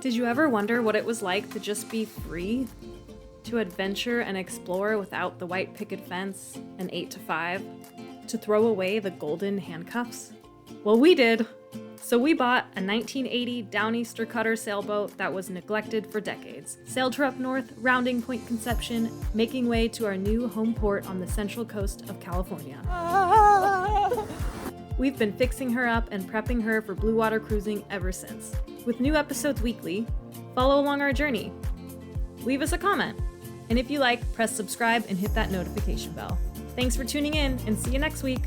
Did you ever wonder what it was like to just be free? To adventure and explore without the white picket fence and 8 to 5? To throw away the golden handcuffs? Well, we did. So we bought a 1980 Downeaster cutter sailboat that was neglected for decades, sailed her up north, rounding Point Conception, making way to our new home port on the central coast of California. We've been fixing her up and prepping her for blue water cruising ever since. With new episodes weekly, follow along our journey. Leave us a comment. And if you like, press subscribe and hit that notification bell. Thanks for tuning in, and see you next week.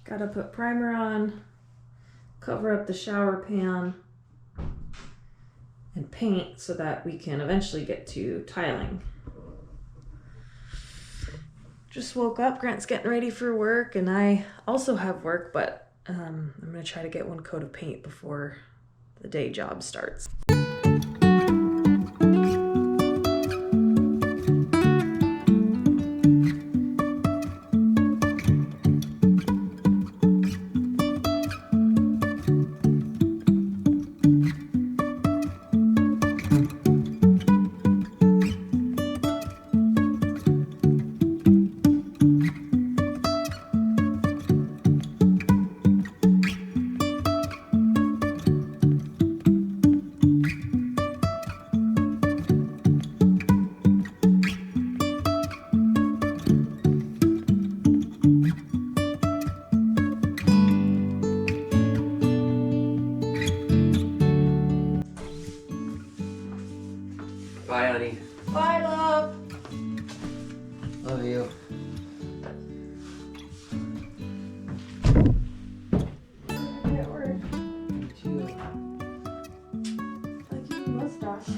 Gotta put primer on, cover up the shower pan, and paint so that we can eventually get to tiling. Just woke up, Grant's getting ready for work, and I also have work, but I'm gonna try to get one coat of paint before the day job starts. Bye, honey. Bye, love. Love you. At work. You too. Like your mustache.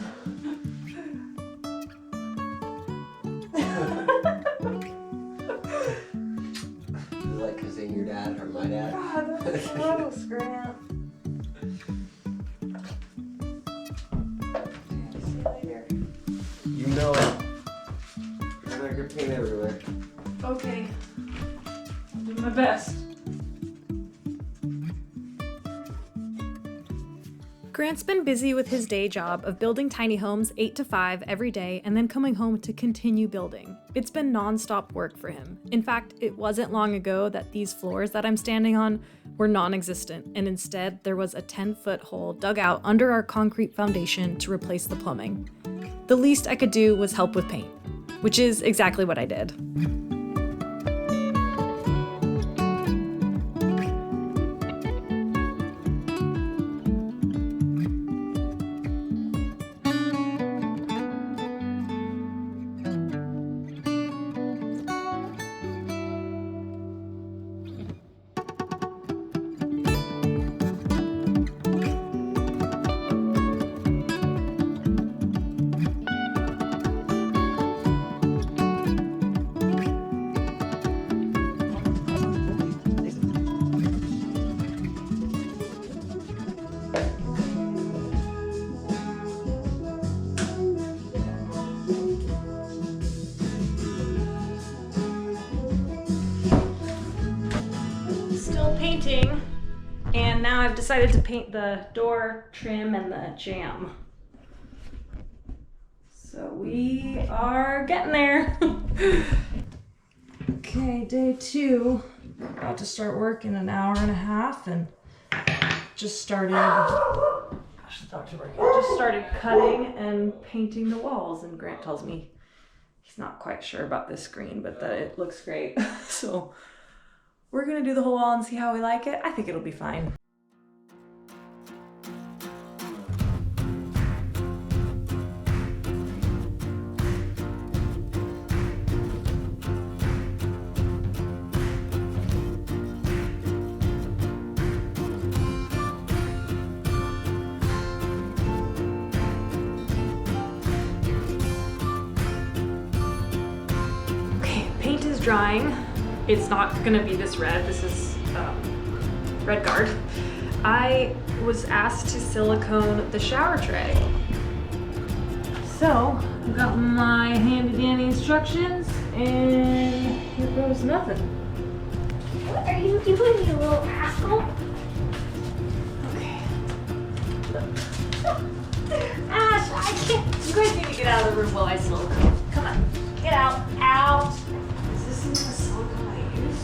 You like kissing your dad or my dad? God, that's gross, Grant. See you later. You know it. I'm not gonna paint everywhere. Okay. I'll do my best. Grant's been busy with his day job of building tiny homes 8 to 5 every day and then coming home to continue building. It's been non-stop work for him. In fact, it wasn't long ago that these floors that I'm standing on were non-existent, and instead there was a 10-foot hole dug out under our concrete foundation to replace the plumbing. The least I could do was help with paint, which is exactly what I did. Still painting, and now I've decided to paint the door trim and the jamb. So we are getting there. Okay, day 2. About to start work in an hour and a half, and just started. Gosh, the dog's working. Just started cutting and painting the walls, and Grant tells me he's not quite sure about this screen, but that it looks great. So we're gonna do the whole wall and see how we like it. I think it'll be fine. Okay, paint is drying. It's not gonna be this red. This is Red Guard. I was asked to silicone the shower tray. So, I've got my handy dandy instructions, and here goes nothing. What are you doing, you little rascal? Okay. Ash, I can't. You guys need to get out of the room while I silicone. Come on. Get out. Out. Is this even the silicone I use?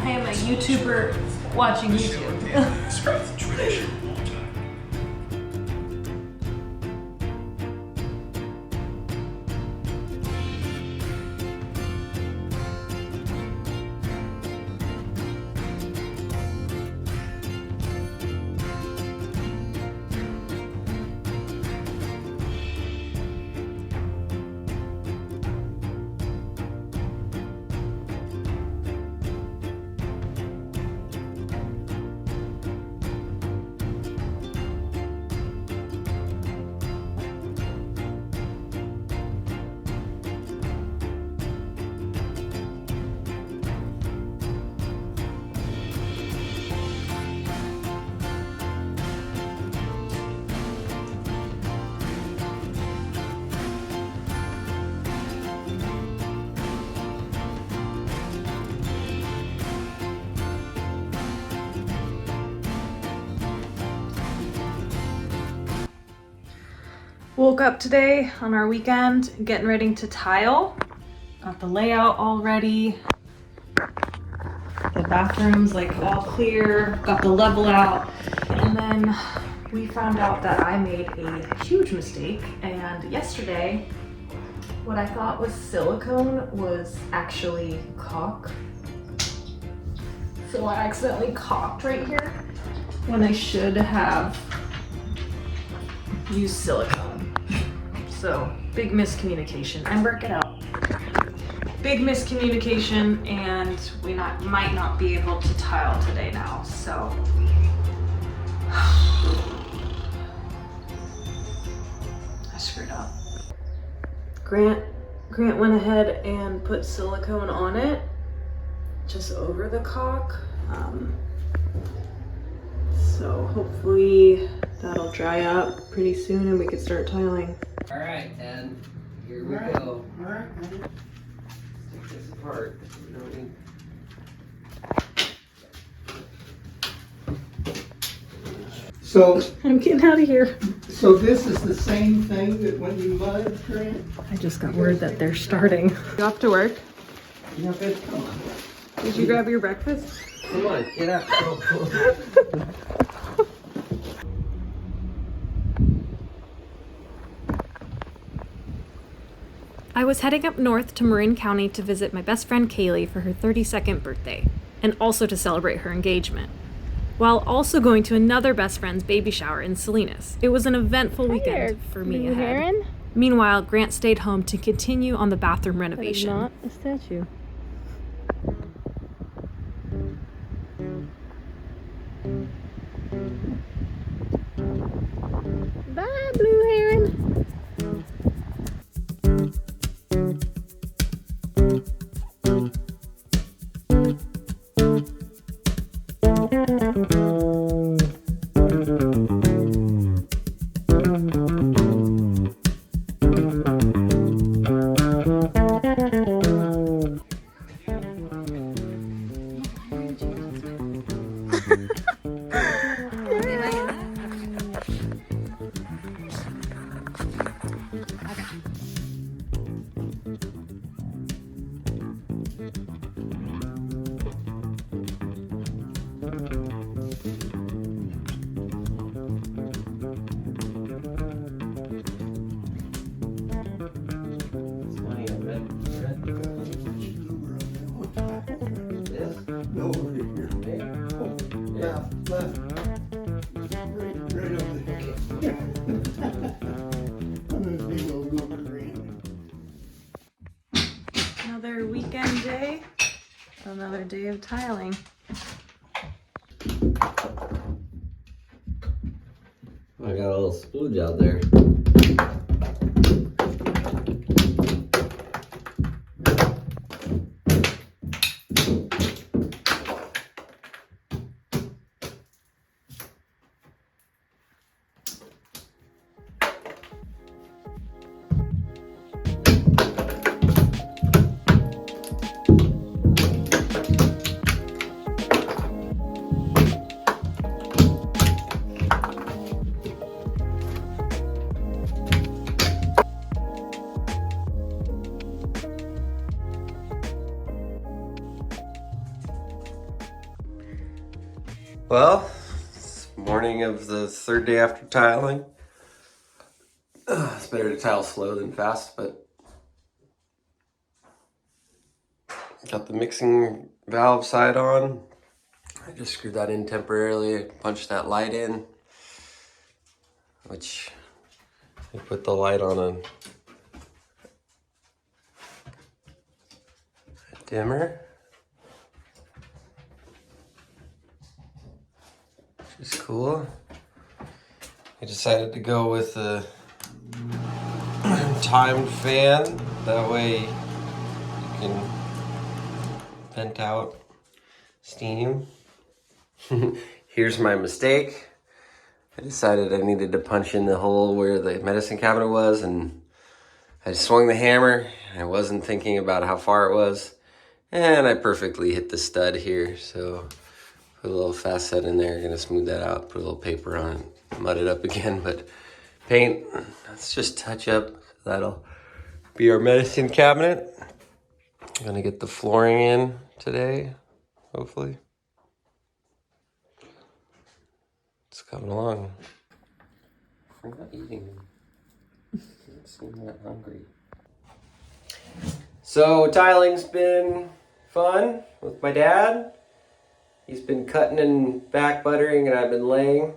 I am a YouTuber watching YouTube. Woke up today on our weekend, getting ready to tile. Got the layout all ready. The bathroom's like all clear, got the level out. And then we found out that I made a huge mistake. And yesterday, what I thought was silicone was actually caulk. So I accidentally caulked right here when I should have used silicone. So big miscommunication. And work it out. Big miscommunication, and we might not be able to tile today now. So I screwed up. Grant went ahead and put silicone on it, just over the caulk. So hopefully that'll dry up pretty soon and we can start tiling. All right, then, here we go. All right. Let's take this apart. You know what I mean? So, I'm getting out of here. so this is the same thing that when you mud, Grant? I just got word that they're starting. You off to work? Yeah, but come on. Did you grab your breakfast? Come on, get up. I was heading up north to Marin County to visit my best friend Kaylee for her 32nd birthday, and also to celebrate her engagement, while also going to another best friend's baby shower in Salinas. It was an eventful weekend for me ahead. Meanwhile, Grant stayed home to continue on the bathroom renovation. Not a statue. Bye, blue heron. No, over here. Left. Right over there. I'm gonna be able to go over the green. Another weekend day, another day of tiling. I got a little splooge out there. Well, it's morning of the third day after tiling. It's better to tile slow than fast, but got the mixing valve side on. I just screwed that in temporarily. I punched that light in, which I put the light on a dimmer. Which is cool. I decided to go with a timed fan. That way you can vent out steam. Here's my mistake. I decided I needed to punch in the hole where the medicine cabinet was, and I swung the hammer. I wasn't thinking about how far it was, and I perfectly hit the stud here. So put a little fast set in there, gonna smooth that out, put a little paper on it, mud it up again, but paint, let's just touch up. That'll be our medicine cabinet. I'm gonna get the flooring in today, hopefully. It's coming along. I'm not eating. I don't seem that hungry. So tiling's been fun with my dad. He's been cutting and back buttering, and I've been laying,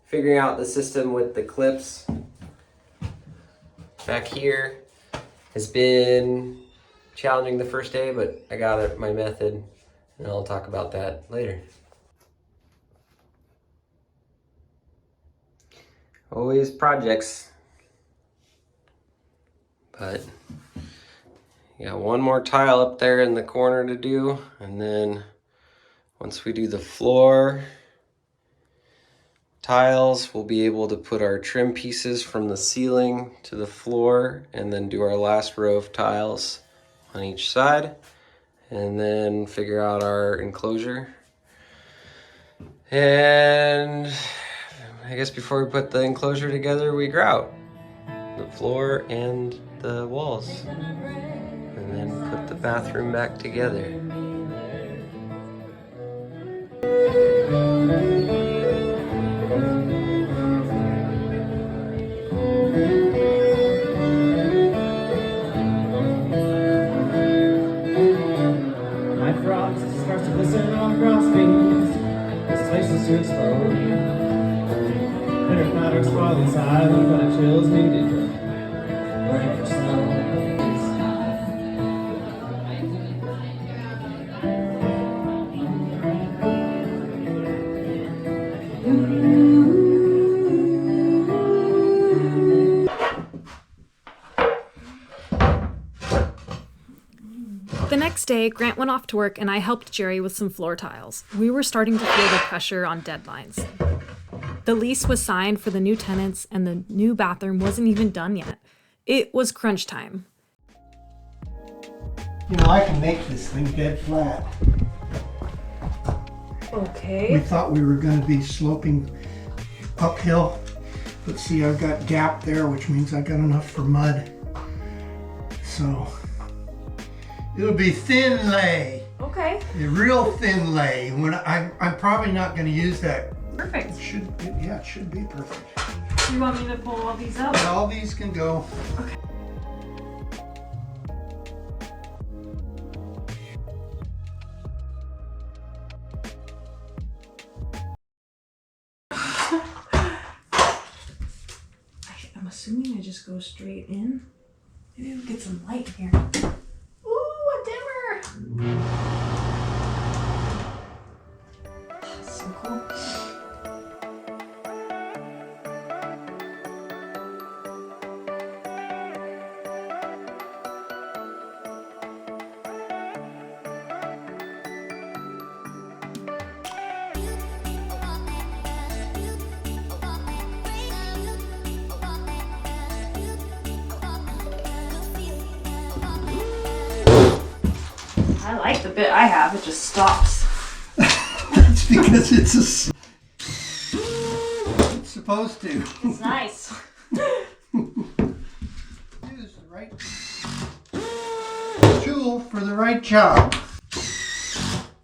figuring out the system with the clips. Back here has been challenging the first day, but I got it, my method, and I'll talk about that later. Always projects, but you got one more tile up there in the corner to do, and then once we do the floor tiles, we'll be able to put our trim pieces from the ceiling to the floor, and then do our last row of tiles on each side, and then figure out our enclosure. And I guess before we put the enclosure together, we grout the floor and the walls, and then put the bathroom back together. My frogs starts to glisten on crossbeams. This place is to explode. Bitter matter spoiling silent, but it chills me deeper. Burning for snow. The next day, Grant went off to work and I helped Jerry with some floor tiles. We were starting to feel the pressure on deadlines. The lease was signed for the new tenants and the new bathroom wasn't even done yet. It was crunch time. You know, I can make this thing dead flat. We Okay. thought we were gonna be sloping uphill, but see, I've got gap there, which means I got enough for mud. So, it'll be thin lay, Okay. a real thin lay. When I'm probably not gonna use that. Perfect. It should be perfect. Do you want me to pull all these up? But all these can go. Okay. I'm assuming I just go straight in. Maybe we'll get some light here. Ooh, a dimmer! So cool. I like the bit I have, it just stops. That's because it's supposed to. It's nice. Use the right tool for the right job.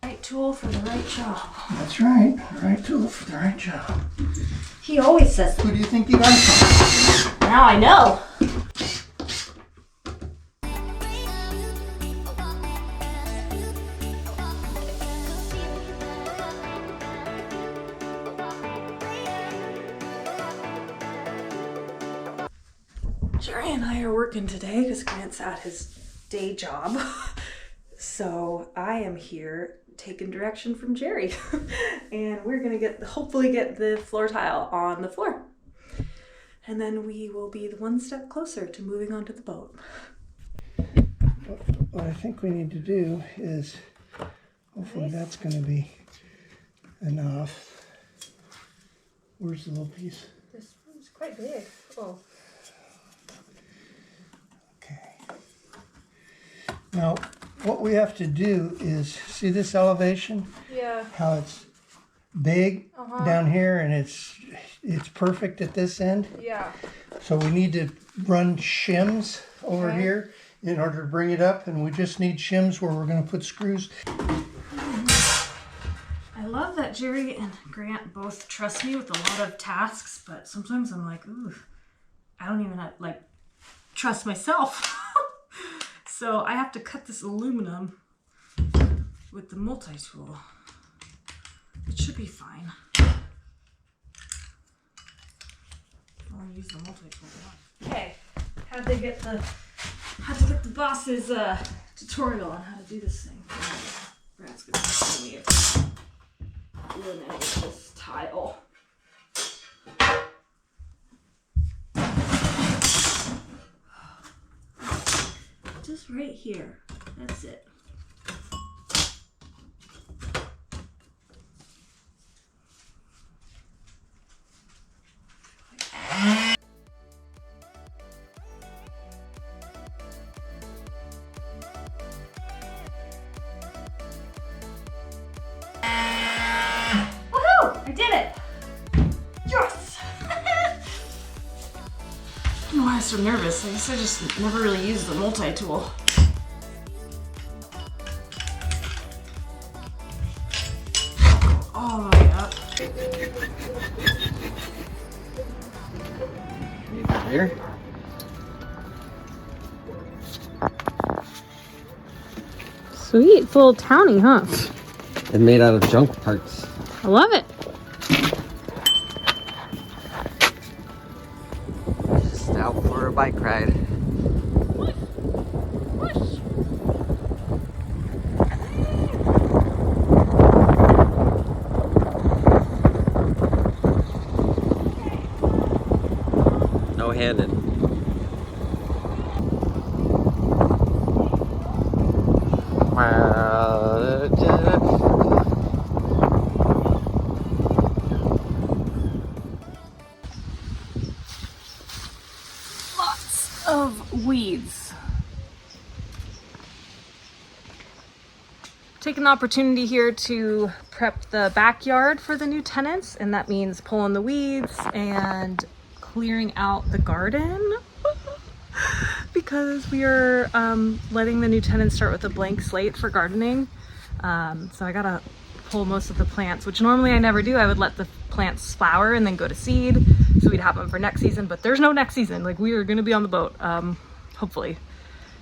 Right tool for the right job. That's right. Right tool for the right job. He always says that. Who do you think you got it from? Now I know. Jerry and I are working today because Grant's at his day job. So I am here taking direction from Jerry. And we're gonna hopefully get the floor tile on the floor. And then we will be the one step closer to moving onto the boat. What I think we need to do is, hopefully that's going to be enough. Where's the little piece? This one's quite big. Oh. Okay. Now, what we have to do is, see this elevation? Yeah. How it's big down here and it's perfect at this end? Yeah. So we need to run shims over here in order to bring it up, and we just need shims where we're going to put screws. I love that Jerry and Grant both trust me with a lot of tasks, but sometimes I'm like, ooh, I don't even trust myself. So I have to cut this aluminum with the multi-tool. It should be fine. I'll use the multi-tool. Okay, had to get the boss's tutorial on how to do this thing. Brad's gonna show me if doing any of this tile. Just right here. That's it. Woohoo! I did it! Yes! I don't know why I'm so nervous. I guess I just never really used the multi-tool. All the way up. Here. Sweet, full towny, huh? And made out of junk parts. I love it. Just out for a bike ride. No handed. Lots of weeds. Taking the opportunity here to prep the backyard for the new tenants, and that means pulling the weeds and clearing out the garden because we are letting the new tenants start with a blank slate for gardening. So I gotta pull most of the plants, which normally I never do. I would let the plants flower and then go to seed, so we'd have them for next season, but there's no next season. Like, we are gonna be on the boat, hopefully.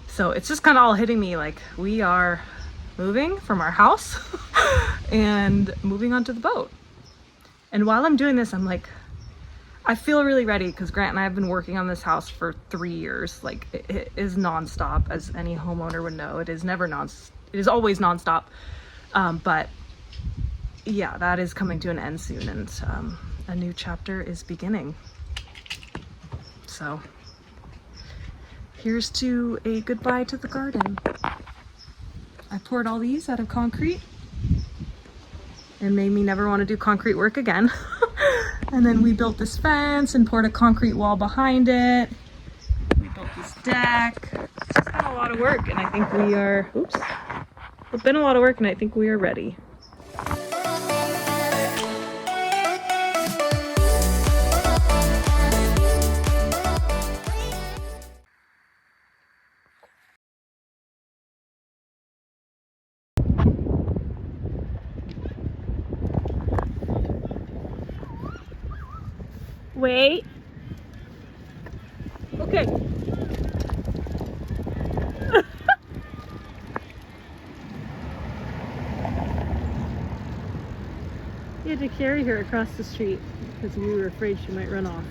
So it's just kind of all hitting me, like, we are moving from our house and moving onto the boat. And while I'm doing this, I'm like, I feel really ready because Grant and I have been working on this house for 3 years. Like, it is nonstop, as any homeowner would know. It is never it is always nonstop. But yeah, that is coming to an end soon, and a new chapter is beginning. So here's to a goodbye to the garden. I poured all these out of concrete and made me never want to do concrete work again. And then we built this fence and poured a concrete wall behind it. We built this deck. It's just been a lot of work, and I think we are, it's been a lot of work, and I think we are ready. Wait. Okay. You had to carry her across the street because we were afraid she might run off.